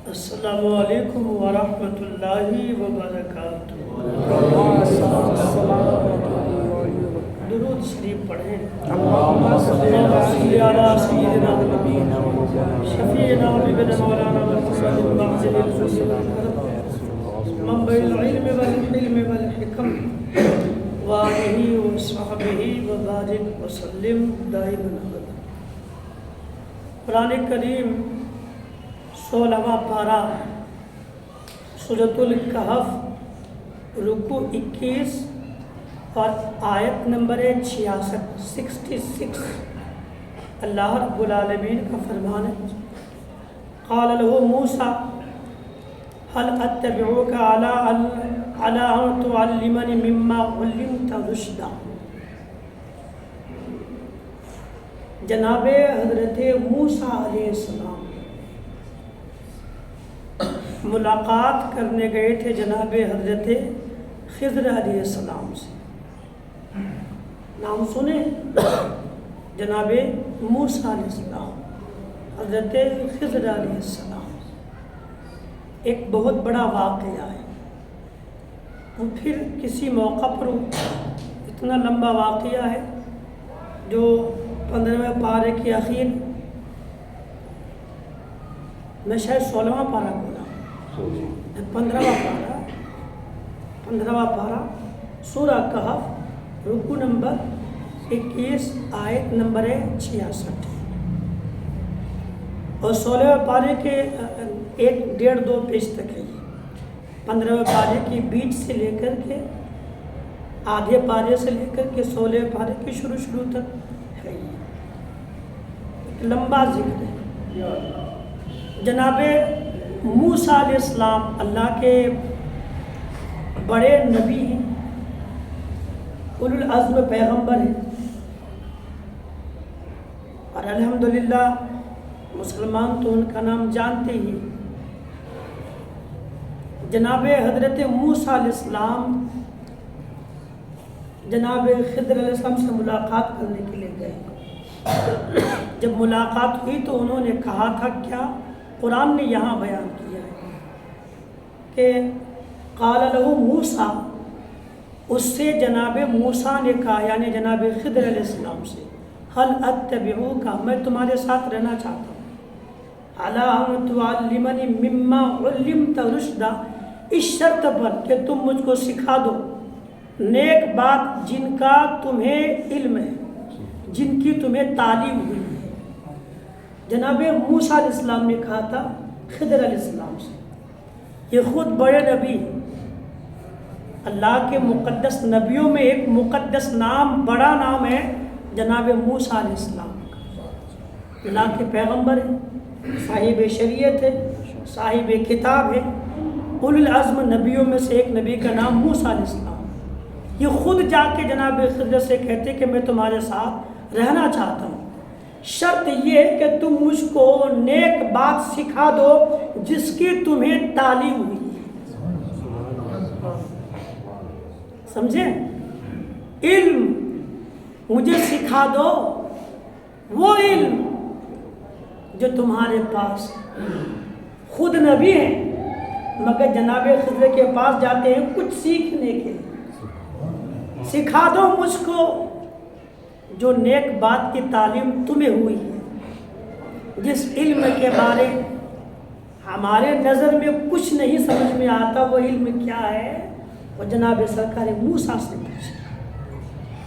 السلام علیکم ورحمۃ اللہ وبرکاتہ۔ درود شریف پڑھیں۔ اللہم صلی علی سیدنا شفیعنا حبیبنا مولانا محمد المعظم منبع العلم والحلم والحکم وآلہ وصحبہ وبارک وسلم دائما ابدا۔ قرآن کریم 16واں پارہ سورۃ الکہف رکوع 21 اور آیت نمبر 66 اللہ رب العالمین کا فرمان ہے، قال له موسیٰ هل اتبعوک علی ان تعلمنی مما علمت رشدا۔ جناب حضرت موسیٰ علیہ السلام ملاقات کرنے گئے تھے جناب حضرت خضر علیہ السلام سے۔ نام سنیں، جناب موسیٰ علیہ السلام، حضرت خضر علیہ السلام۔ ایک بہت بڑا واقعہ ہے، اور پھر کسی موقع پر اتنا لمبا واقعہ ہے جو 15ویں پارے کی اخیر میں شاید 16واں پارہ بولا، 15واں پارہ سورہ کہف رکوع نمبر 21 آیت نمبر 66 اور 16ویں پارے کے 1.5-2 پیج تک ہے۔ 15ویں پارے کی بیچ سے لے کر کے آدھے پارے سے لے کر کے 16ویں پارے کی شروع تک ہے، ایک لمبا ذکر ہے۔ جناب موسیٰ علیہ السلام اللہ کے بڑے نبی ہیں، اولو العزم پیغمبر ہیں، اور الحمدللہ مسلمان تو ان کا نام جانتے ہی۔ جناب حضرت موسیٰ علیہ السلام جناب خضر علیہ السلام سے ملاقات کرنے کے لیے گئے۔ جب ملاقات ہوئی تو انہوں نے کہا تھا، کیا قرآن نے یہاں بیان کیا ہے کہ قال له موسیٰ، اس سے جناب موسیٰ نے کہا، یعنی جناب خضر علیہ السلام سے، هل اتبعوک، میں تمہارے ساتھ رہنا چاہتا ہوں، علی ان تعلمنی مما علمت رشدا، اس شرط پر کہ تم مجھ کو سکھا دو نیک بات جن کا تمہیں علم ہے، جن کی تمہیں تعلیم ہوئی ہے۔ جناب موسیٰ علیہ السلام نے کہا تھا خضر علیہ السلام سے، یہ خود بڑے نبی، اللہ کے مقدس نبیوں میں ایک مقدس نام، بڑا نام ہے جناب موسیٰ علیہ السلام کا۔ اللہ کے پیغمبر ہیں، صاحب شریعت ہے، صاحب کتاب ہے، اولو العزم نبیوں میں سے ایک نبی کا نام موسیٰ علیہ السلام۔ یہ خود جا کے جناب خضر سے کہتے کہ میں تمہارے ساتھ رہنا چاہتا ہوں، شرط یہ ہے کہ تم مجھ کو نیک بات سکھا دو جس کی تمہیں تعلیم ہوئی ہے۔ سمجھیں، علم مجھے سکھا دو، وہ علم جو تمہارے پاس، خود نبی ہیں مگر جناب خضر کے پاس جاتے ہیں کچھ سیکھنے کے لیے، سکھا دو مجھ کو جو نیک بات کی تعلیم تمہیں ہوئی ہے، جس علم کے بارے ہمارے نظر میں کچھ نہیں سمجھ میں آتا، وہ علم کیا ہے؟ وہ جناب سرکار موسیٰ سے پوچھے۔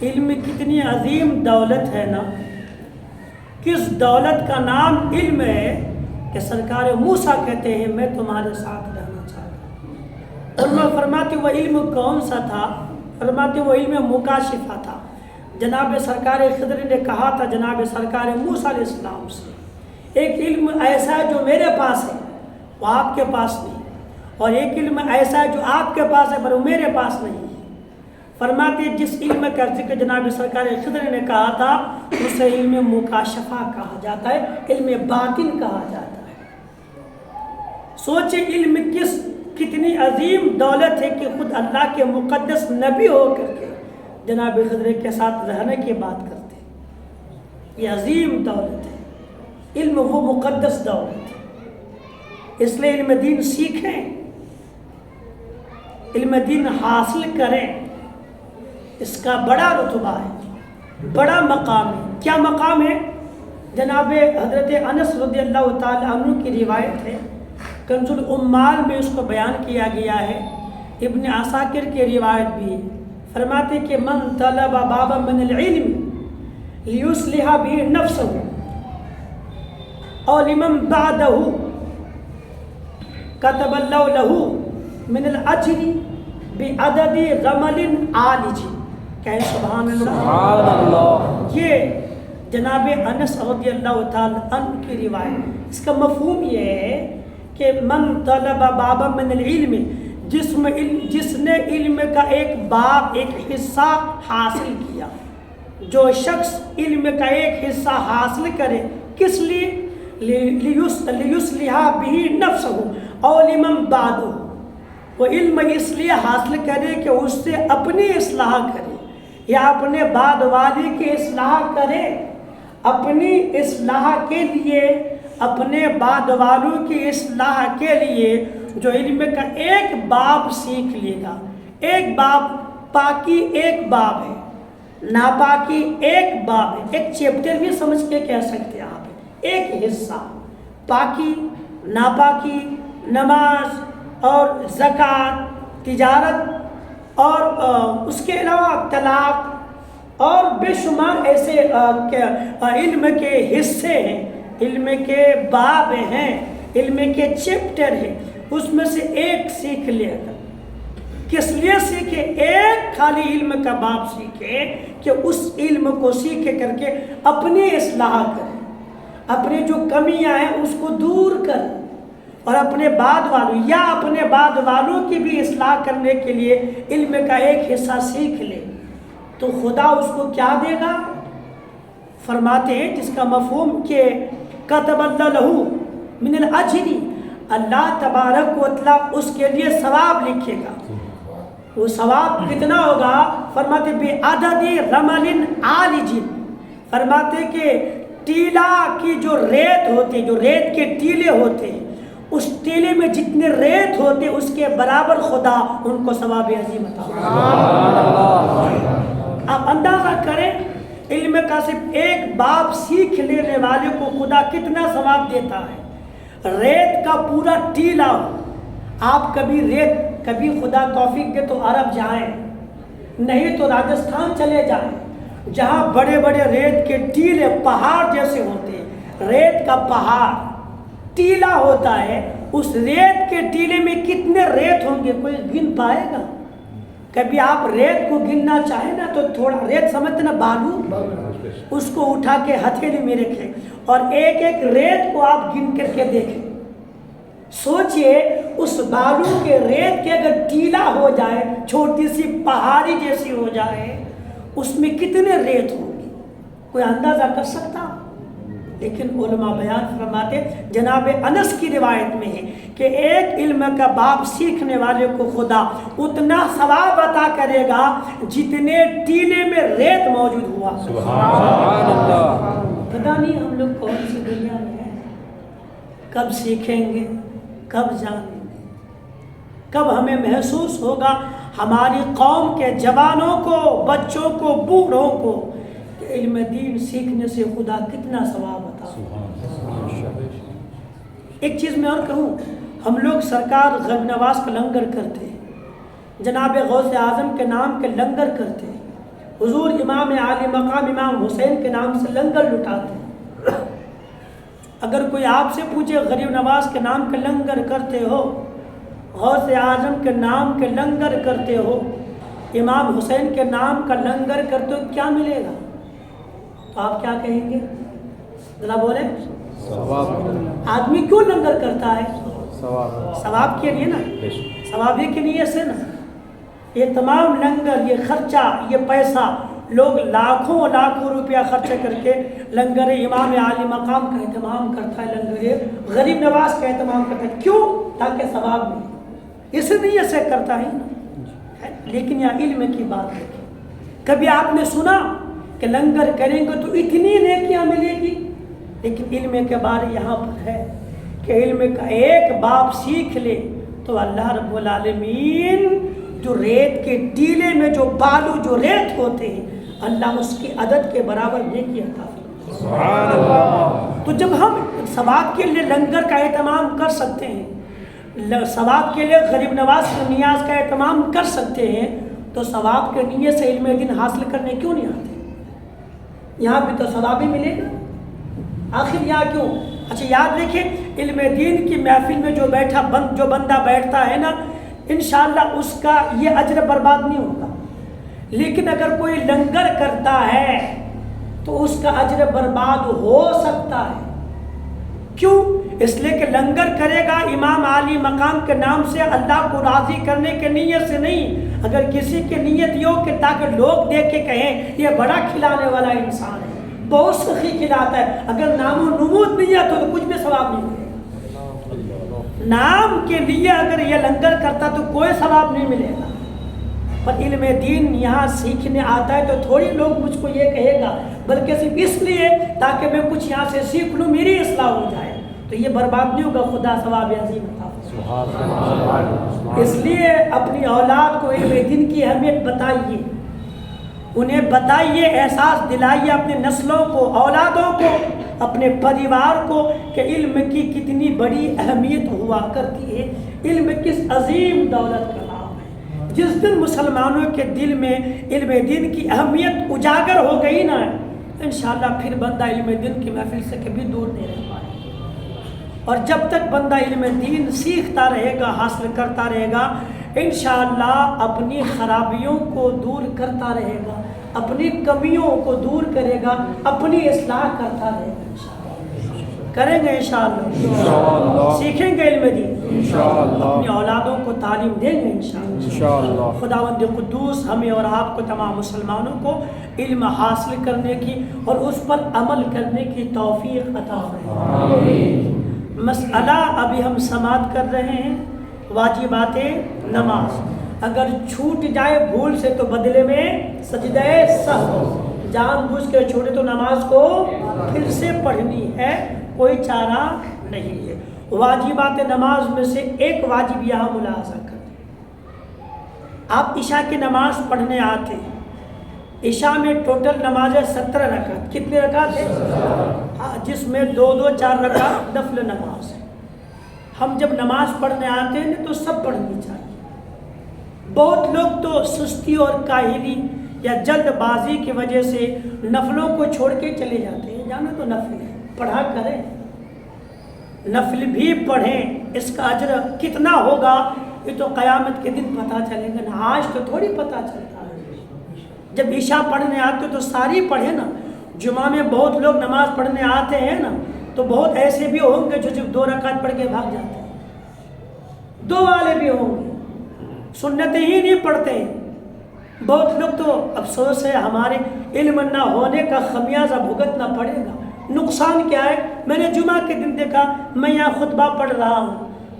علم کتنی عظیم دولت ہے نا، کس دولت کا نام علم ہے کہ سرکار موسیٰ کہتے ہیں میں تمہارے ساتھ رہنا چاہتا ہوں۔ اور میں فرماتے وہ علم کون سا تھا؟ فرماتے وہ علم مکاشفہ تھا۔ جناب سرکار خضر نے کہا تھا جناب سرکار موسیٰ علیہ السلام سے، ایک علم ایسا ہے جو میرے پاس ہے وہ آپ کے پاس نہیں، اور ایک علم ایسا ہے جو آپ کے پاس ہے پر وہ میرے پاس نہیں ہے۔ فرماتے جس علم کا ذکر جناب سرکار خضر نے کہا تھا اسے علم مکاشفہ کہا جاتا ہے، علم باطن کہا جاتا ہے۔ سوچے علم کتنی عظیم دولت ہے کہ خود اللہ کے مقدس نبی ہو کر کے جناب خضر کے ساتھ رہنے کی بات کرتے ہیں۔ یہ عظیم دولت ہے، علم وہ مقدس دولت ہے، اس لیے علم دین سیکھیں، علم دین حاصل کریں، اس کا بڑا رتبہ ہے، بڑا مقام ہے۔ کیا مقام ہے؟ جناب حضرت انس رضی اللہ تعالی عنہ کی روایت ہے، کنز العمال میں اس کو بیان کیا گیا ہے، ابن عساکر کی روایت بھی ہے۔ فرماتے کہ من طلب بابا من العلم لیصلح به نفسه اور لمن بعده كتب الله له من الاجر بعدد رمل عالج۔ کہیں سبحان اللہ، سبحان اللہ۔ یہ جناب انس رضی اللہ تعالی عنہ کی روایت، اس کا مفہوم یہ ہے کہ من طلب بابا من العلم، جس نے علم کا ایک باب، ایک حصہ حاصل کیا، جو شخص علم کا ایک حصہ حاصل کرے، کس لیے؟ لیصلح به نفسه او لمن بعده، وہ علم اس لیے حاصل کرے کہ اس سے اپنی اصلاح کرے یا اپنے بعد والے کی اصلاح کرے، اپنی اصلاح کے لیے، اپنے بعد والوں کی اصلاح کے لیے جو علم کا ایک باب سیکھ لے گا۔ ایک باب، پاکی ایک باب ہے، ناپاکی ایک باب ہے، ایک چیپٹر بھی سمجھ کے کہہ سکتے ہیں آپ، ایک حصہ پاکی، ناپاکی، نماز اور زکوٰۃ، تجارت اور اس کے علاوہ طلاق اور بے شمار ایسے علم کے حصے ہیں، علم کے باب ہیں، علم کے چیپٹر ہیں، اس میں سے ایک سیکھ لے گا۔ کس لیے سیکھے؟ ایک خالی علم کا باب سیکھے کہ اس علم کو سیکھے کر کے اپنی اصلاح کرے، اپنے جو کمیاں ہیں اس کو دور کرے، اور اپنے بعد والوں یا اپنے بعد والوں کی بھی اصلاح کرنے کے لیے علم کا ایک حصہ سیکھ لے، تو خدا اس کو کیا دے گا؟ فرماتے ہیں جس کا مفہوم کہ کتب اللہ لہو من الاجر، اللہ تبارک و تعالی اس کے لیے ثواب لکھے گا۔ وہ ثواب کتنا ہوگا؟ فرماتے بعدد رمل عالج، فرماتے کہ ٹیلا کی جو ریت ہوتی ہے، جو ریت کے ٹیلے ہوتے ہیں، اس ٹیلے میں جتنے ریت ہوتے اس کے برابر خدا ان کو ثواب عظیم عطا کرے۔ آپ اندازہ کریں علم کا صرف ایک باب سیکھ لینے والے کو خدا کتنا ثواب دیتا ہے۔ ریت کا پورا ٹیلا، آپ کبھی خدا توفیق دے تو عرب جائیں، نہیں تو راجستھان چلے جائیں، جہاں بڑے بڑے ریت کے ٹیلے پہاڑ جیسے ہوتے ہیں، ریت کا پہاڑ ٹیلا ہوتا ہے، اس ریت کے ٹیلے میں کتنے ریت ہوں گے کوئی گن پائے گا؟ کبھی آپ ریت کو گننا چاہیں نا تو تھوڑا ریت سمجھتے نا، بالو، اس کو اٹھا کے ہتھیلی میں رکھیں اور ایک ایک ریت کو آپ گن کر کے دیکھیں، سوچئے اس بالو کے ریت کے اگر ٹیلا ہو جائے، چھوٹی سی پہاڑی جیسی ہو جائے، اس میں کتنے ریت ہوں گی؟ کوئی اندازہ کر سکتا؟ لیکن علماء بیان فرماتے، جناب انس کی روایت میں ہے کہ ایک علم کا باب سیکھنے والے کو خدا اتنا ثواب عطا کرے گا جتنے ٹیلے میں ریت موجود ہوا۔ سبحان اللہ۔ پتہ نہیں ہم لوگ کون سی دنیا میں ہیں، کب سیکھیں گے، کب جانیں گے، کب ہمیں محسوس ہوگا ہماری قوم کے جوانوں کو، بچوں کو، بوڑھوں کو کہ علم دین سیکھنے سے خدا کتنا ثواب عطا۔ ایک چیز میں اور کہوں، ہم لوگ سرکار غریب نواز کا لنگر کرتے ہیں، جناب غوث اعظم کے نام کے لنگر کرتے ہیں، حضور امام عالی مقام امام حسین کے نام سے لنگر لٹاتے ہیں۔ اگر کوئی آپ سے پوچھے غریب نواز کے نام کے لنگر کرتے ہو، غوث اعظم کے نام کے لنگر کرتے ہو، امام حسین کے نام کا لنگر کرتے ہو، کیا ملے گا؟ تو آپ کیا کہیں گے؟ ذرا بولیں، آدمی کیوں لنگر کرتا ہے؟ ثواب کے لیے نا، ثواب کے نیت سے نا۔ یہ تمام لنگر، یہ خرچہ، یہ پیسہ لوگ لاکھوں روپیہ خرچ کر کے لنگر امام عالی مقام کا اہتمام کرتا ہے، لنگر غریب نواز کا اہتمام کرتا ہے، کیوں؟ تاکہ ثواب ملے، اس نیت سے کرتا ہے نا۔ لیکن یہ علم کی بات ہے، کبھی آپ نے سنا کہ لنگر کریں گے تو اتنی نیکیاں ملے گی؟ لیکن علم کے بارے یہاں پر ہے کہ کہ علم کا ایک باب سیکھ لے تو اللہ رب العالمین جو ریت کے ٹیلے میں جو بالو جو ریت ہوتے ہیں اللہ اس کی عدد کے برابر نیکی عطا فرمائے۔ سبحان اللہ۔ تو جب ہم ثواب کے لیے لنگر کا اہتمام کر سکتے ہیں، ثواب کے لیے غریب نواز کی نیاز کا اہتمام کر سکتے ہیں، تو ثواب کے نیت سے علم دین حاصل کرنے کیوں نہیں آتے؟ یہاں بھی تو ثواب ہی ملے گا، آخر یہاں کیوں؟ اچھا یاد رکھیں، علم دین کی محفل میں جو بندہ بیٹھتا ہے نا، انشاءاللہ اس کا یہ اجر برباد نہیں ہوتا، لیکن اگر کوئی لنگر کرتا ہے تو اس کا اجر برباد ہو سکتا ہے۔ کیوں؟ اس لیے کہ لنگر کرے گا امام عالی مقام کے نام سے، اللہ کو راضی کرنے کے نیت سے نہیں۔ اگر کسی کی نیت یہ ہو کہ تاکہ لوگ دیکھ کے کہیں یہ بڑا کھلانے والا انسان ہے، بہت سخی کھلاتا ہے، اگر نام و نمود نیت ہو تو کچھ بھی ثواب نہیں ملے گا۔ نام کے لیے اگر یہ لنگر کرتا تو کوئی ثواب نہیں ملے گا۔ پر علم دین یہاں سیکھنے آتا ہے تو تھوڑی لوگ مجھ کو یہ کہے گا، بلکہ صرف اس لیے تاکہ میں کچھ یہاں سے سیکھ لوں، میری اصلاح ہو جائے، تو یہ برباد نہیں ہوگا، خدا ثواب عظیم عطا فرمائے۔ اس لیے اپنی اولاد کو علم دین کی اہمیت بتائیے، انہیں بتائیے، احساس دلائیے اپنے نسلوں کو، اولادوں کو، اپنے پریوار کو کہ علم کی کتنی بڑی اہمیت ہوا کرتی ہے، علم کس عظیم دولت کا نام ہے۔ جس دن مسلمانوں کے دل میں علم دین کی اہمیت اجاگر ہو گئی نا، انشاءاللہ پھر بندہ علم دین کی محفل سے کبھی دور نہیں رہ پائے۔ اور جب تک بندہ علم دین سیکھتا رہے گا، حاصل کرتا رہے گا، انشاءاللہ اپنی خرابیوں کو دور کرتا رہے گا، اپنی کمیوں کو دور کرے گا، اپنی اصلاح کرتا رہے گا، انشاءاللہ کریں گے انشاءاللہ، سیکھیں گے علم دین انشاءاللہ، اپنی اولادوں کو تعلیم دیں گے انشاءاللہ۔ خداوند قدوس ہمیں اور آپ کو، تمام مسلمانوں کو علم حاصل کرنے کی اور اس پر عمل کرنے کی توفیق عطا فرمائے۔ مسئلہ ابھی ہم سماعت کر رہے ہیں، واجبات نماز۔ اگر چھوٹ جائے بھول سے تو بدلے میں سجدہ سہو، جان بوجھ کے چھوڑے تو نماز کو پھر سے پڑھنی ہے، کوئی چارہ نہیں ہے۔ واجبات نماز میں سے ایک واجب یہاں ملاحظہ کریں، آپ عشاء کی نماز پڑھنے آتے ہیں، عشاء میں ٹوٹل نمازیں 17 رکعت، کتنے رکعت ہے؟ جس میں 2 4 رکعت نفل نماز ہے۔ ہم جب نماز پڑھنے آتے ہیں تو سب پڑھنی چاہیے۔ بہت لوگ تو سستی اور کاہلی یا جلد بازی کی وجہ سے نفلوں کو چھوڑ کے چلے جاتے ہیں، جانا تو نفل ہے، پڑھا کریں، نفل بھی پڑھیں، اس کا اجر کتنا ہوگا یہ تو قیامت کے دن پتہ چلے گا نا، آج تو تھوڑی پتہ چلتا ہے۔ جب عشاء پڑھنے آتے تو ساری پڑھیں نا، جمعہ میں بہت لوگ نماز پڑھنے آتے ہیں نا، تو بہت ایسے بھی ہوں گے جو صرف 2 رکعت پڑھ کے بھاگ جاتے ہیں، 2 والے بھی ہوں گے، سنتیں ہی نہیں پڑھتے ہیں۔ بہت لوگ تو افسوس ہے ہمارے علم نہ ہونے کا خمیازہ بھگتنا پڑے گا۔ نقصان کیا ہے؟ میں نے جمعہ کے دن دیکھا، میں یہاں خطبہ پڑھ رہا ہوں،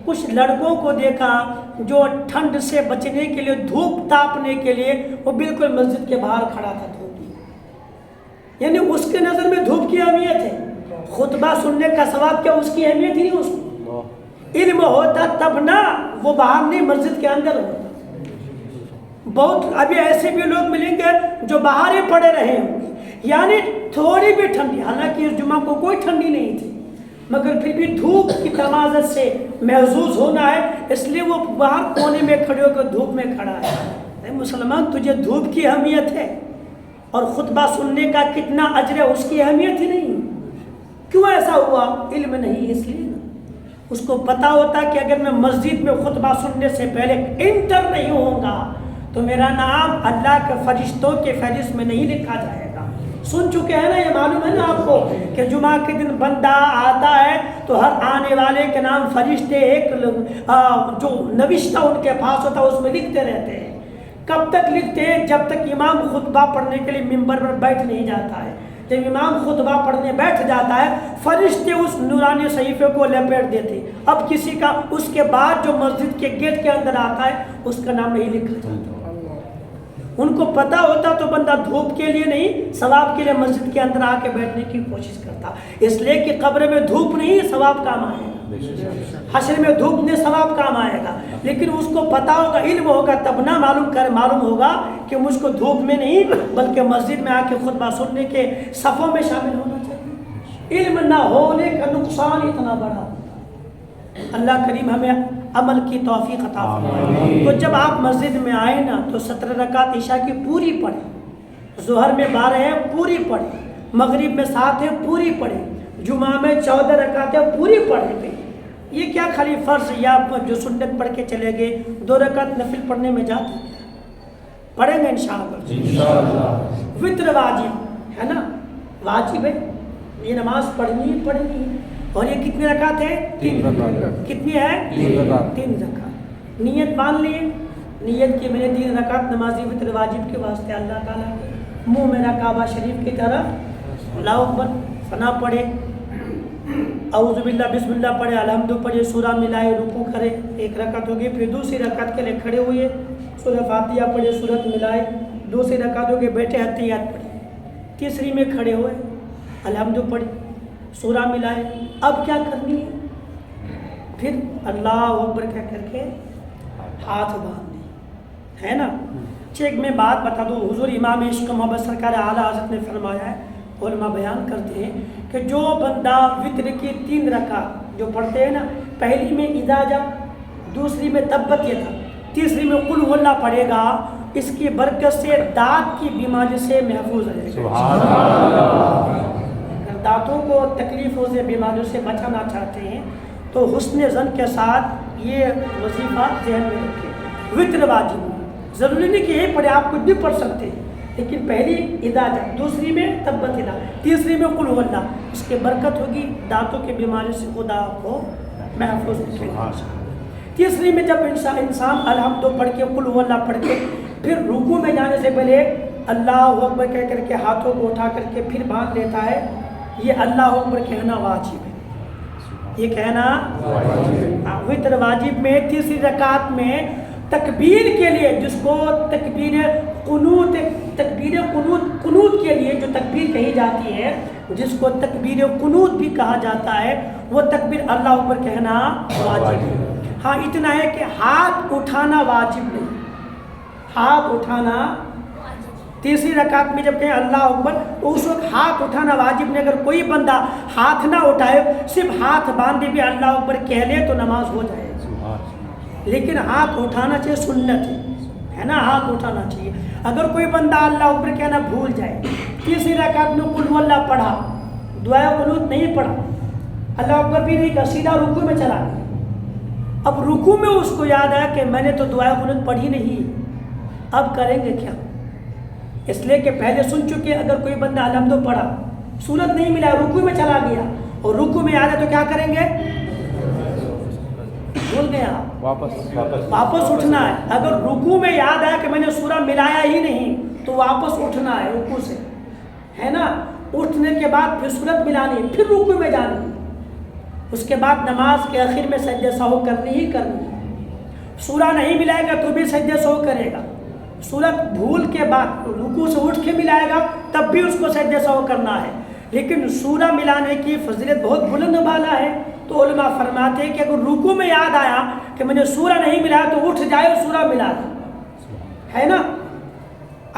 کچھ لڑکوں کو دیکھا جو ٹھنڈ سے بچنے کے لیے، دھوپ تاپنے کے لیے وہ بالکل مسجد کے باہر کھڑا تھا دھوپ میں، یعنی اس کے نظر میں دھوپ کی اہمیت ہے، خطبہ سننے کا ثواب کیا اس کی اہمیت ہی نہیں؟ اس کو علم ہوتا تب نہ، وہ باہر نہیں مسجد کے اندر ہوتا۔ بہت ابھی ایسے بھی لوگ ملیں گے جو باہر ہی پڑے رہے ہوں گے، یعنی تھوڑی بھی ٹھنڈی، حالانکہ اس جمعہ کو کوئی ٹھنڈی نہیں تھی، مگر پھر بھی دھوپ کی تمازت سے محظوظ ہونا ہے، اس لیے وہ باہر کونے میں کھڑے ہو کر دھوپ میں کھڑا ہے۔ اے مسلمان، تجھے دھوپ کی اہمیت ہے اور خطبہ سننے کا کتنا اجر ہے اس کی اہمیت ہی نہیں۔ کیوں ایسا ہوا؟ علم نہیں، اس لیے نا۔ اس کو پتا ہوتا کہ اگر میں مسجد میں خطبہ سننے سے پہلے انٹر نہیں ہوں گا تو میرا نام اللہ کے فرشتوں کے فہرست میں نہیں لکھا جائے گا۔ سن چکے ہیں نا، یہ معلوم ہے نا آپ کو کہ جمعہ کے دن بندہ آتا ہے تو ہر آنے والے کے نام فرشتے ایک جو نوشتہ ان کے پاس ہوتا ہے اس میں لکھتے رہتے ہیں۔ کب تک لکھتے ہیں؟ جب تک امام خطبہ پڑھنے کے لیے ممبر پر بیٹھ نہیں جاتا ہے۔ جب امام خطبہ پڑھنے بیٹھ جاتا ہے، فرشتے اس نورانی صحیفے کو لپیٹ دیتے، اب کسی کا اس کے بعد جو مسجد کے گیٹ کے اندر آتا ہے اس کا نام نہیں لکھا جاتا۔ ان کو پتا ہوتا تو بندہ دھوپ کے لیے نہیں، ثواب کے لیے مسجد کے اندر آ کے بیٹھنے کی کوشش کرتا، اس لیے کہ قبر میں دھوپ نہیں ثواب کام آئے گا۔ حشر میں دھوپ میں ثواب کام آئے گا، لیکن اس کو پتا ہوگا، علم ہوگا، تب نہ معلوم ہوگا کہ مجھ کو دھوپ میں نہیں بلکہ مسجد میں آ کے خطبہ سننے کے صفوں میں شامل ہونا چاہیے۔ علم نہ ہونے کا نقصان اتنا بڑا، اللہ کریم ہمیں عمل کی توفیق عطا فرمائے۔ تو جب آپ مسجد میں آئے نا تو 17 رکعت عشاء کی پوری پڑھیں، ظہر میں 12 ہے پوری پڑھیں، مغرب میں 7 ہے پوری پڑھیں، جمعہ میں 14 رکعت ہے پوری پڑھیں۔ یہ کیا خالی فرض یا جو سنت پڑھ کے چلے گئے، 2 رکعت نفل پڑھنے میں جاتے ہیں، پڑھیں گے انشاءاللہ۔ وتر واجب ہے نا، واجب ہے، یہ نماز پڑھنی ہے۔ اور یہ کتنی رکعت ہے؟ 3 رکعت۔ کتنی ہے؟ 3 رکعت۔ نیت مان لیے، نیت کی میں نے 3 رکعت نماز وتر واجب کے واسطے اللہ تعالیٰ کے منہ میرا کعبہ شریف کی طرف، اللہ اکبر، ثنا پڑھے، اعوذ باللہ بسم اللہ پڑھے، الحمد پڑھے، سورہ ملائے، رکوع کرے، 1 رکعت ہوگی۔ پھر دوسری رکعت کے لیے کھڑے ہوئے، سورہ فاتحہ پڑھے، سورت ملائے، دوسری رکعت ہوگی، بیٹھے اتحیات پڑھے، تیسری میں کھڑے ہوئے، الحمد پڑھے، سورہ ملائے۔ اب کیا کرنی ہے؟ پھر اللہ اکبر کیا کر کے ہاتھ باندھنے ہے نا۔ ایک میں بات بتا دوں، حضور امام عشق محمد سرکار اعلیٰ حضرت نے فرمایا ہے، علماء بیان کرتے ہیں کہ جو بندہ وتر کی 3 رکعت جو پڑھتے ہیں نا، پہلی میں اذا جب، دوسری میں تبت یدا، تیسری میں قل هو اللہ پڑھے گا، اس کی برکت سے دانت کی بیماری سے محفوظ رہے گا۔ دانتوں کو تکلیفوں سے، بیماریوں سے بچانا چاہتے ہیں تو حسن ظن کے ساتھ یہ وظیفہ ذہن میں رکھیں۔ وتر واجب، ضروری نہیں کہ یہی پڑھے، آپ کچھ بھی پڑھ سکتے ہیں، لیکن پہلی اذا جب، دوسری میں تبت یدا، تیسری میں قل هو اللہ، اس کے برکت ہوگی، دانتوں کی بیماری سے خدا آپ کو محفوظ رکھے گا۔ تیسری میں جب انسان الحمد پڑھ کے، قل هو اللہ پڑھ کے، پھر رکوع میں جانے سے پہلے اللہ اکبر کہہ کر کے ہاتھوں کو اٹھا کر کے پھر باندھ لیتا ہے، یہ اللہ اکبر کہنا واجب ہے، یہ کہنا وتر واجب میں۔ تیسری رکعت میں تکبیر کے لیے، جس کو تکبیر قنوت کے لیے جو تکبیر کہی جاتی ہے، جس کو تکبیر قنوت بھی کہا جاتا ہے، وہ تکبیر اللہ اکبر کہنا واجب ہے۔ ہاں اتنا ہے کہ ہاتھ اٹھانا واجب نہیں، ہاتھ اٹھانا تیسری رکعت میں جب کہیں اللہ اکبر تو اس وقت ہاتھ اٹھانا واجب نہیں۔ اگر کوئی بندہ ہاتھ نہ اٹھائے، صرف ہاتھ باندھے بھی اللہ اکبر کہہ لے تو نماز ہو جائے، لیکن ہاتھ اٹھانا چاہیے، سنت ہے نا، ہاتھ اٹھانا چاہیے۔ اگر کوئی بندہ اللہ اکبر کہنا بھول جائے، تیسری رکعت میں قل هو اللہ پڑھا، دعائے قنوت نہیں پڑھا، اللہ اکبر بھی نہیں کہا، سیدھا رکوع میں چلا گیا، اب رکوع میں اس کو یاد آیا کہ میں نے تو دعائے قنوت پڑھی نہیں، اب کریں گے کیا؟ اس لیے کہ پہلے سن چکے، اگر کوئی بندہ الحمد پڑھا، سورت نہیں ملا، رکوع میں چلا گیا اور رکوع میں یاد ہے تو کیا کریں گے؟ بھول گیا، واپس اٹھنا ہے۔ اگر رکوع میں یاد آیا کہ میں نے سورہ ملایا ہی نہیں تو واپس اٹھنا ہے رکوع سے، ہے نا۔ اٹھنے کے بعد پھر سورت ملانی، پھر رکوع میں جانی، اس کے بعد نماز کے آخر میں سجدہ سہو کرنی ہی کرنی ہے۔ سورہ نہیں ملائے گا تو بھی سجدہ سہو کرے گا، سورت بھول کے بعد رکوع سے اٹھ کے ملائے گا تب بھی اس کو سجدہ سہو کرنا ہے۔ لیکن سورہ ملانے کی فضیلت بہت بلند بالا ہے، تو علماء فرماتے ہیں کہ اگر رکوع میں یاد آیا کہ میں نے سورہ نہیں ملایا تو اٹھ جائے اور سورہ ملا دے، ہے نا۔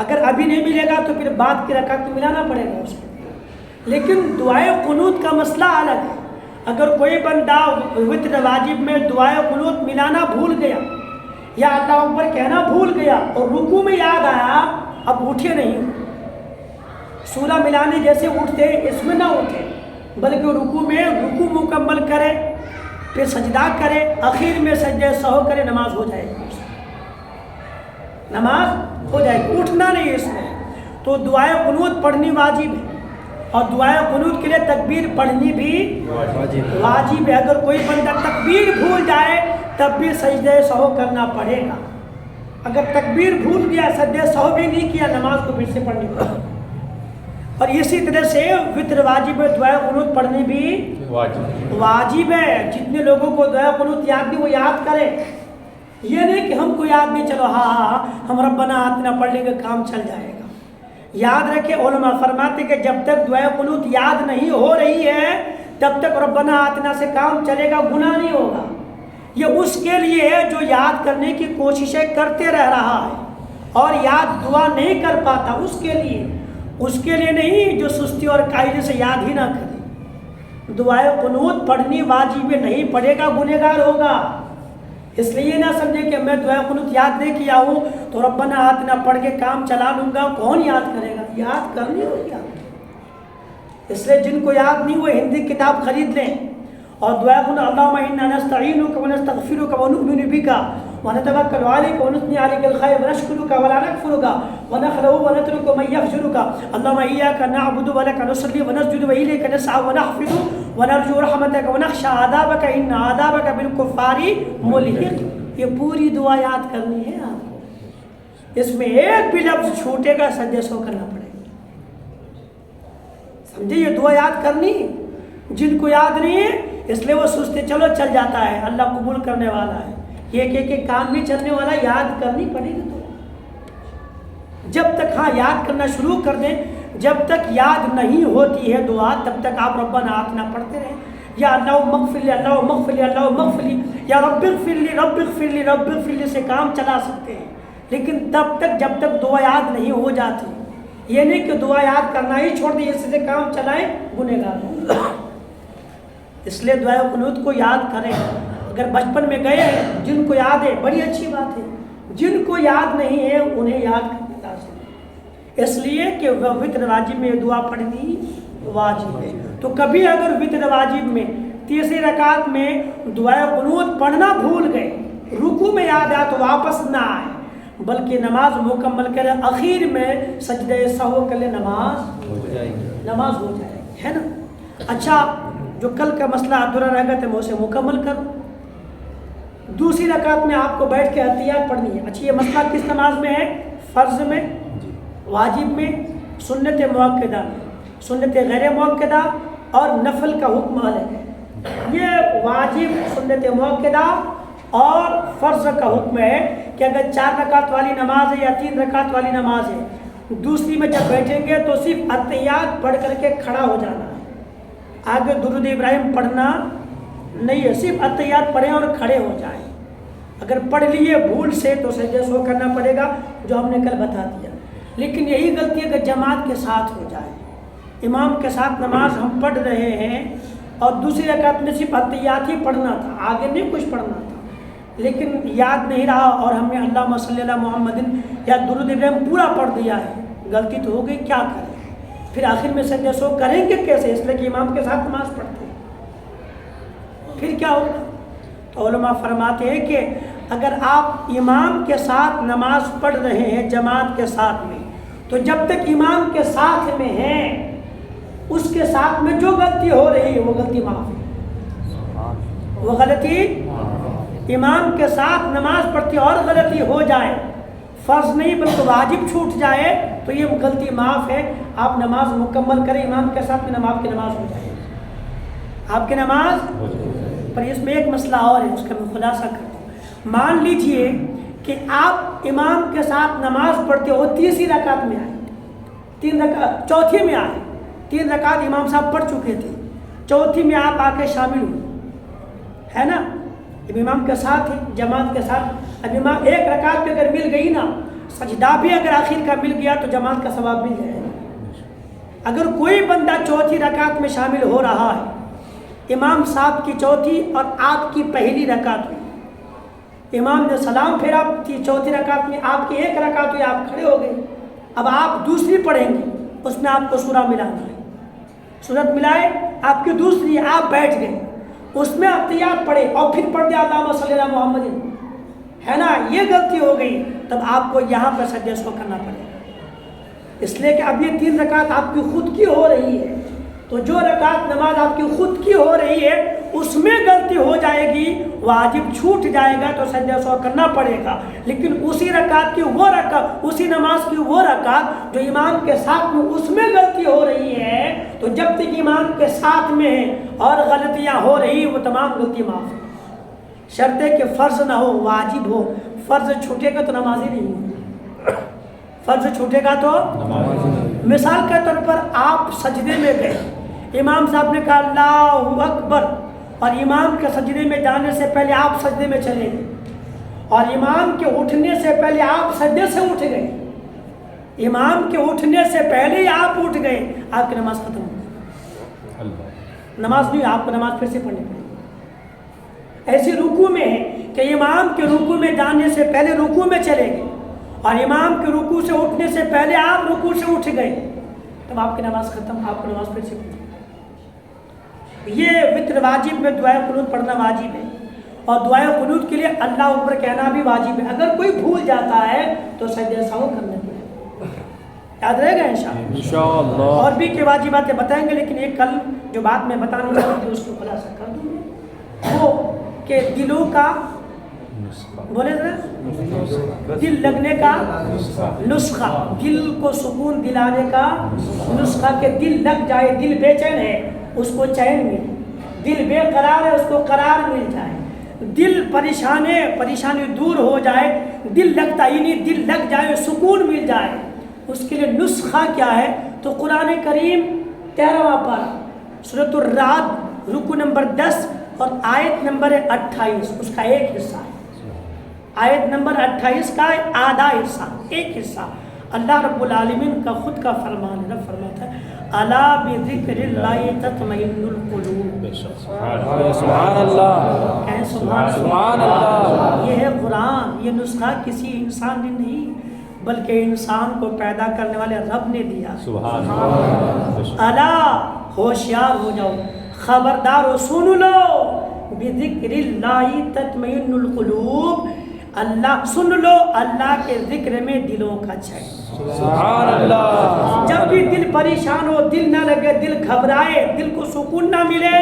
اگر ابھی نہیں ملے گا تو پھر بعد کی رکعت میں ملانا پڑے گا اس کو۔ لیکن دعائے قنوت کا مسئلہ الگ ہے، اگر کوئی بندہ وتر واجب میں دعائے قنوت ملانا بھول گیا یا اللہ اکبر کہنا بھول گیا اور رکوع میں یاد آیا، اب اٹھے نہیں، سورہ ملانے جیسے اٹھتے اس میں نہ اٹھے، بلکہ رکوع میں رکوع مکمل کرے، پھر سجدہ کرے، آخر میں سجدہ سہو کرے، نماز ہو جائے گی، نماز ہو جائے گی، اٹھنا نہیں اس میں۔ تو دعائے قنوت پڑھنی واجب ہے، اور دعائے قنوت کے لیے تکبیر پڑھنی بھی واجب ہے۔ اگر کوئی بندہ تکبیر بھول جائے تب بھی سجدہ سہو کرنا پڑے گا، اگر تکبیر بھول گیا، سجدہ سہو بھی نہیں کیا، نماز کو پھر سے پڑھنی پڑے گی۔ اور اسی طرح سے وتر واجب ہے، دعائے قنوت پڑھنی بھی واجب ہے۔ جتنے لوگوں کو دعائے قنوت یاد نہیں وہ یاد کرے، یہ نہیں کہ ہم کو یاد نہیں، چلو ہاں ہم ربنا آتنا پڑھ لیں گے کام چل جائے گا۔ یاد رکھے، علماء فرماتے کہ جب تک دعائے قنوت یاد نہیں ہو رہی ہے تب تک ربنا آتنا سے کام چلے گا، گناہ نہیں ہوگا۔ یہ اس کے لیے ہے جو یاد کرنے کی کوششیں کرتے رہ رہا ہے اور یاد دعا نہیں کر پاتا، اس کے لیے نہیں جو سستی اور قاعدے سے یاد ہی نہ کرے۔ دعائے قنوت پڑھنی واجب نہیں، پڑھے گا گنہگار ہوگا۔ اس لیے نہ سمجھے کہ میں دعائے قنوت یاد نہیں کیا ہوں تو ربنا آتنا پڑھ کے کام چلا لوں گا، کون یاد کرے گا؟ یاد کرنی ہوگی آپ۔ اس لیے جن کو یاد نہیں وہ ہندی کتاب خرید لیں اور دعائے قنوت اللہم انا نستعینک ونستغفرک ونؤمن بک ونتوکل علیک ونثنی علیک الخیر ونشکرک ولا نکفرک ونخلع ونترک من یفجرک اللہم ایاک نعبد ولک نصلی ونسجد والیک نسعی ونحفظ ونرجو رحمتک ونخشی عذابک ان عذابک بالکفار ملحق۔ یہ پوری دعا یاد کرنی ہے آپ کو، اس میں ایک بھی لفظ چھوٹے گا سجدے سو کرنا پڑے گا، سمجھے؟ یہ دعا یاد کرنی، جن کو یاد نہیں ہے اس لیے وہ سوچتے چلو چل جاتا ہے، اللہ قبول کرنے والا ہے، یہ کہ کام بھی چلنے والا، یاد کرنی پڑے گی۔ تو جب تک ہاں یاد کرنا شروع کر دیں، جب تک یاد نہیں ہوتی ہے دعا تب تک آپ ربنا آتنا پڑھتے رہیں، یا اللہم اغفر لی، اللہم اغفر لی، اللہم اغفر لی، یا رب اغفر لی، رب اغفر لی، رب اغفر لی سے کام چلا سکتے ہیں، لیکن تب تک جب تک دعا یاد نہیں ہو جاتی۔ یہ نہیں کہ دعا یاد کرنا ہی چھوڑ دیں، اس سے کام چلائیں، گنہگار ہوں۔ اس لیے دعائے قنوت کو یاد کریں۔ اگر بچپن میں گئے ہیں، جن کو یاد ہے بڑی اچھی بات ہے، جن کو یاد نہیں ہے انہیں یاد کرنے لازم ہے، اس لیے کہ وتر واجب میں دعا پڑھنی واجب ہے۔ تو کبھی اگر وتر واجب میں تیسری رکعت میں دعائے قنوت پڑھنا بھول گئے، رکوع میں یاد آیا تو واپس نہ آئے بلکہ نماز مکمل کرے، اخیر میں سجدہ سہو کر لے، نماز ہو جائے گی، ہے نا؟ اچھا، جو کل کا مسئلہ ادھورا رہ گیا تھا میں اسے مکمل کروں۔ دوسری رکعت میں آپ کو بیٹھ کے احتیاط پڑھنی ہے۔ اچھا، یہ مسئلہ کس نماز میں ہے؟ فرض میں، واجب میں، سنت مؤکدہ میں، سنت غیر مؤکدہ اور نفل کا حکم الگ ہے۔ یہ واجب، سنت مؤکدہ اور فرض کا حکم ہے کہ اگر 4 رکعت والی نماز ہے یا 3 رکعت والی نماز ہے، دوسری میں جب بیٹھیں گے تو صرف احتیاط پڑھ کر کے کھڑا ہو جانا ہے، آگے درود ابراہیم پڑھنا نہیں ہے، صرف احتیاط پڑھیں اور کھڑے ہو جائیں۔ اگر پڑھ لیے بھول سے تو سجدہ سو کرنا پڑے گا، جو ہم نے کل بتا دیا۔ لیکن یہی غلطی ہے کہ جماعت کے ساتھ ہو جائے، امام کے ساتھ نماز ہم پڑھ رہے ہیں اور دوسری رکعت میں صرف احتیاط ہی پڑھنا تھا، آگے نہیں کچھ پڑھنا تھا، لیکن یاد نہیں رہا اور ہم نے اللہم صلی علی محمد یا درود ابراہیم پورا پڑھ دیا ہے، غلطی تو ہو گئی، کیا کریں؟ پھر آخر میں سجدہ سو کریں گے کیسے؟ اس لیے کہ امام کے ساتھ نماز پڑھتے ہیں، پھر کیا ہوگا؟ تو علماء فرماتے ہیں کہ اگر آپ امام کے ساتھ نماز پڑھ رہے ہیں جماعت کے ساتھ میں، تو جب تک امام کے ساتھ میں ہیں اس کے ساتھ میں جو غلطی ہو رہی ہے وہ غلطی معاف ہے، وہ غلطی امام کے ساتھ نماز پڑھتی اور غلطی ہو جائے، فرض نہیں بلکہ واجب چھوٹ جائے تو یہ غلطی معاف ہے، آپ نماز مکمل کریں، امام کے ساتھ میں آپ کی نماز ہو جائے، آپ کی نماز۔ پر اس میں ایک مسئلہ اور ہے، اس کا میں خلاصہ کرتا ہوں۔ مان لیجئے کہ آپ امام کے ساتھ نماز پڑھتے ہو، تیسری رکعت میں آئے، چوتھی میں آئے، 3 رکعت امام صاحب پڑھ چکے تھے، چوتھی میں آپ آ کے شامل ہوئے، ہے نا؟ اب امام کے ساتھ ہی، جماعت کے ساتھ، اب امام ایک رکعت پہ اگر مل گئی نا، سجدہ بھی اگر آخر کا مل گیا تو جماعت کا ثواب مل جائے گا۔ اگر کوئی بندہ چوتھی رکعت میں شامل ہو رہا ہے، امام صاحب کی چوتھی اور آپ کی پہلی رکعت ہوئی، امام نے سلام پھیرا چوتھی رکعت میں، آپ کی ایک رکعت ہوئی، آپ کھڑے ہو گئے، اب آپ دوسری پڑھیں گے، اس میں آپ کو سورہ ملانا ہے، سورت ملائے، آپ کی دوسری، آپ بیٹھ گئے، اس میں احتیاط پڑھے اور پھر پڑھ دیا اللہم صلی علی محمد، ہے نا؟ یہ غلطی ہو گئی، تب آپ کو یہاں پر سجدہ سو کرنا پڑے گا، اس لیے کہ اب یہ 3 رکعت آپ کی خود کی ہو رہی ہے، تو جو رکعت نماز آپ کی خود کی ہو رہی ہے اس میں غلطی ہو جائے گی، واجب چھوٹ جائے گا تو سجدہ سو کرنا پڑے گا، لیکن اسی رکعت کی وہ رکعت، اسی نماز کی وہ رکعت جو امام کے ساتھ میں اس میں غلطی ہو رہی ہے، تو جب تک امام کے ساتھ میں اور غلطیاں ہو رہی وہ تمام غلطی معاف ہے، شرط ہے کہ فرض نہ ہو، واجب ہو۔ فرض چھوٹے گا تو نماز ہی نہیں ہوگی، فرض چھوٹے گا تو مثال کے طور پر آپ سجدے میں گئے، امام صاحب نے کہا اللہ اکبر، اور امام کے سجدے میں جانے سے پہلے آپ سجدے میں چلے گئے، اور امام کے اٹھنے سے پہلے آپ سجدے سے اٹھ گئے، امام کے اٹھنے سے پہلے ہی آپ اٹھ گئے، آپ کی نماز ختم ہو گئی، نماز نہیں، آپ کو نماز پھر سے پڑھنی پڑے گی۔ ایسی رکوع میں ہے کہ امام کے رکوع میں جانے سے پہلے رکوع میں چلے گئے، اور امام کے رکوع سے اٹھنے سے پہلے آپ رکوع سے اٹھ گئے، تب آپ کی نماز ختم، آپ کو نماز پھر سے پڑھنی پڑے گی۔ یہ وتر واجب میں دعائے قنوت پڑھنا واجب ہے، اور دعائے قنوت کے لیے اللہ اکبر کہنا بھی واجب ہے۔ اگر کوئی بھول جاتا ہے تو سجدہ سہو کرنے پڑے، یاد رہے گا انشاءاللہ۔ اور بھی کہ واجباتیں بتائیں گے، لیکن ایک کل جو بات میں بتانا چاہتی ہوں اس کو خلاصہ کر دوں گے، وہ کہ دلوں کا بولے ذرا، دل لگنے کا نسخہ، دل کو سکون دلانے کا نسخہ، کہ دل لگ جائے، دل بے چین ہے اس کو چین ملے، دل بے قرار ہے اس کو قرار مل جائے، دل پریشانی دور ہو جائے، دل لگتا ہی نہیں، دل لگ جائے، سکون مل جائے، اس کے لیے نسخہ کیا ہے؟ تو قرآن کریم 13واں پارہ سورۃ الرعد رکوع نمبر 10 اور آیت نمبر 28 اس کا ایک حصہ ہے، آیت نمبر 28 کا آدھا حصہ، ایک حصہ اللہ رب العالمین کا خود کا فرمان ہے، فرماتا ہے الا بذکر اللہ تطمئن القلوب، سبحان اللہ، کہیں سبحان اللہ۔ یہ ہے قرآن، یہ نسخہ کسی انسان نے نہیں بلکہ انسان کو پیدا کرنے والے رب نے دیا۔ سبحان اللہ، الا، ہوشیار ہو جاؤ، خبردار ہو، سن لو، بذکر اللہ تطمئن القلوب، اللہ سن لو، اللہ کے ذکر میں دلوں کا چین۔ سبحان اللہ۔ جب بھی دل پریشان ہو، دل نہ لگے، دل گھبرائے، دل کو سکون نہ ملے،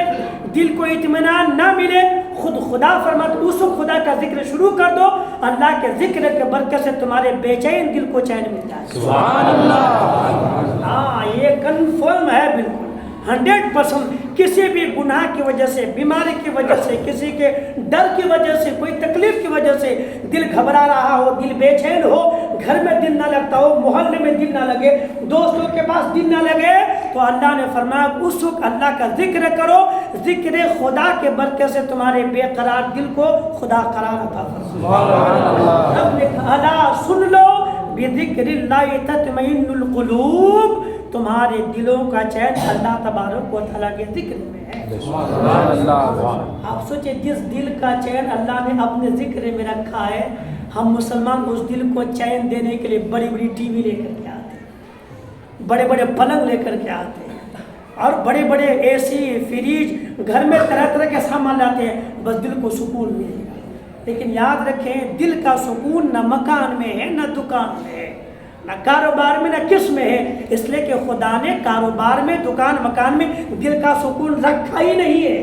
دل کو اطمینان نہ ملے، خود خدا فرماتا اس خدا کا ذکر شروع کر دو، اللہ کے ذکر کے برکت سے تمہارے بے چین دل کو چین مل جائے۔ سبحان اللہ۔ ہاں، یہ کنفرم ہے بالکل 100%۔ کسی بھی گناہ کی وجہ سے، بیماری کی وجہ سے، کسی کے ڈر کی وجہ سے، کوئی تکلیف کی وجہ سے دل گھبرا رہا ہو، دل بے چین ہو، گھر میں دل نہ لگتا ہو، محلے میں دل نہ لگے، دوستوں کے پاس دل نہ لگے، تو اللہ نے فرمایا اس وقت اللہ کا ذکر کرو، ذکر خدا کے برکت سے تمہارے بے قرار دل کو خدا قرار عطا فرمائے۔ رب نے کہا الا سن لو بذکر اللہ تطمئن القلوب، تمہارے دلوں کا چین اللہ تبارک و تعالیٰ کے ذکر میں ہے۔ سبحان اللہ۔ آپ سوچیں جس دل کا چین اللہ نے اپنے ذکر میں رکھا ہے، ہم مسلمان اس دل کو چین دینے کے لیے بڑی بڑی ٹی وی لے کر کے آتے ہیں، بڑے بڑے پلنگ لے کر کے آتے ہیں، اور بڑے بڑے اے سی، فریج، گھر میں طرح طرح کے سامان لاتے ہیں، بس دل کو سکون ملے گا۔ لیکن یاد رکھیں دل کا سکون نہ مکان میں ہے، نہ دکان میں ہے، نہ کاروبار میں، نہ کس میں ہے، اس لیے کہ خدا نے کاروبار میں، دکان، مکان میں دل کا سکون رکھا ہی نہیں ہے۔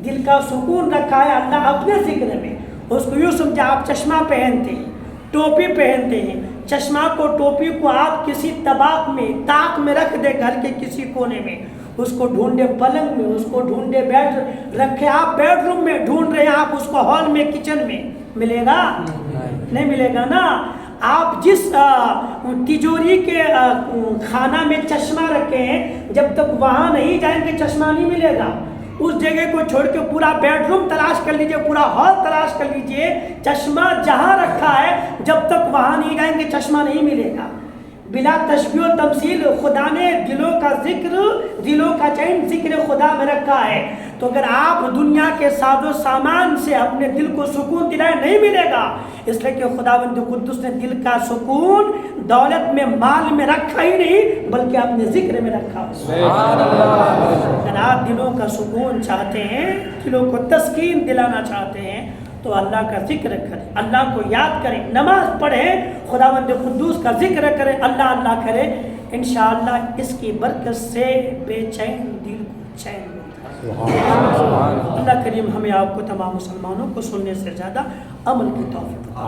دل کا سکون رکھا ہے اللہ اپنے ذکر میں۔ اس کو یوں سمجھا، آپ چشمہ پہنتے ہیں، ٹوپی پہنتے ہیں، چشمہ کو، ٹوپی کو آپ کسی طباق میں، طاق میں رکھ دے گھر کے کسی کونے میں، اس کو ڈھونڈے پلنگ میں، اس کو ڈھونڈے بیڈ رکھے آپ بیڈ روم میں، ڈھونڈ رہے ہیں آپ اس کو ہال میں، کچن میں، ملے گا؟ نہیں ملے گا نا۔ آپ جس تجوری کے خانہ میں چشمہ رکھے ہیں، جب تک وہاں نہیں جائیں گے چشمہ نہیں ملے گا۔ اس جگہ کو چھوڑ کے پورا بیڈ روم تلاش کر لیجئے، پورا ہال تلاش کر لیجئے، چشمہ جہاں رکھا ہے جب تک وہاں نہیں جائیں گے چشمہ نہیں ملے گا۔ بلا تشبیہ و تمثیل خدا نے دلوں کا ذکر، دلوں کا چین ذکر خدا میں رکھا ہے۔ تو اگر آپ دنیا کے ساز و سامان سے اپنے دل کو سکون دلائیں نہیں ملے گا، اس لیے کہ خداوند قدوس نے دل کا سکون دولت میں، مال میں رکھا ہی نہیں بلکہ اپنے ذکر میں رکھا۔ سبحان اللہ۔ اگر آپ دلوں کا سکون چاہتے ہیں، دلوں کو تسکین دلانا چاہتے ہیں، تو اللہ کا ذکر کریں، اللہ کو یاد کریں، نماز پڑھیں، خداوند قدوس کا ذکر کریں، اللہ اللہ کریں، انشاءاللہ اس کی برکت سے بے چین دل کو چین ملتا ہے۔ اللہ کریم ہمیں آپ کو تمام مسلمانوں کو سننے سے زیادہ عمل کی توفیق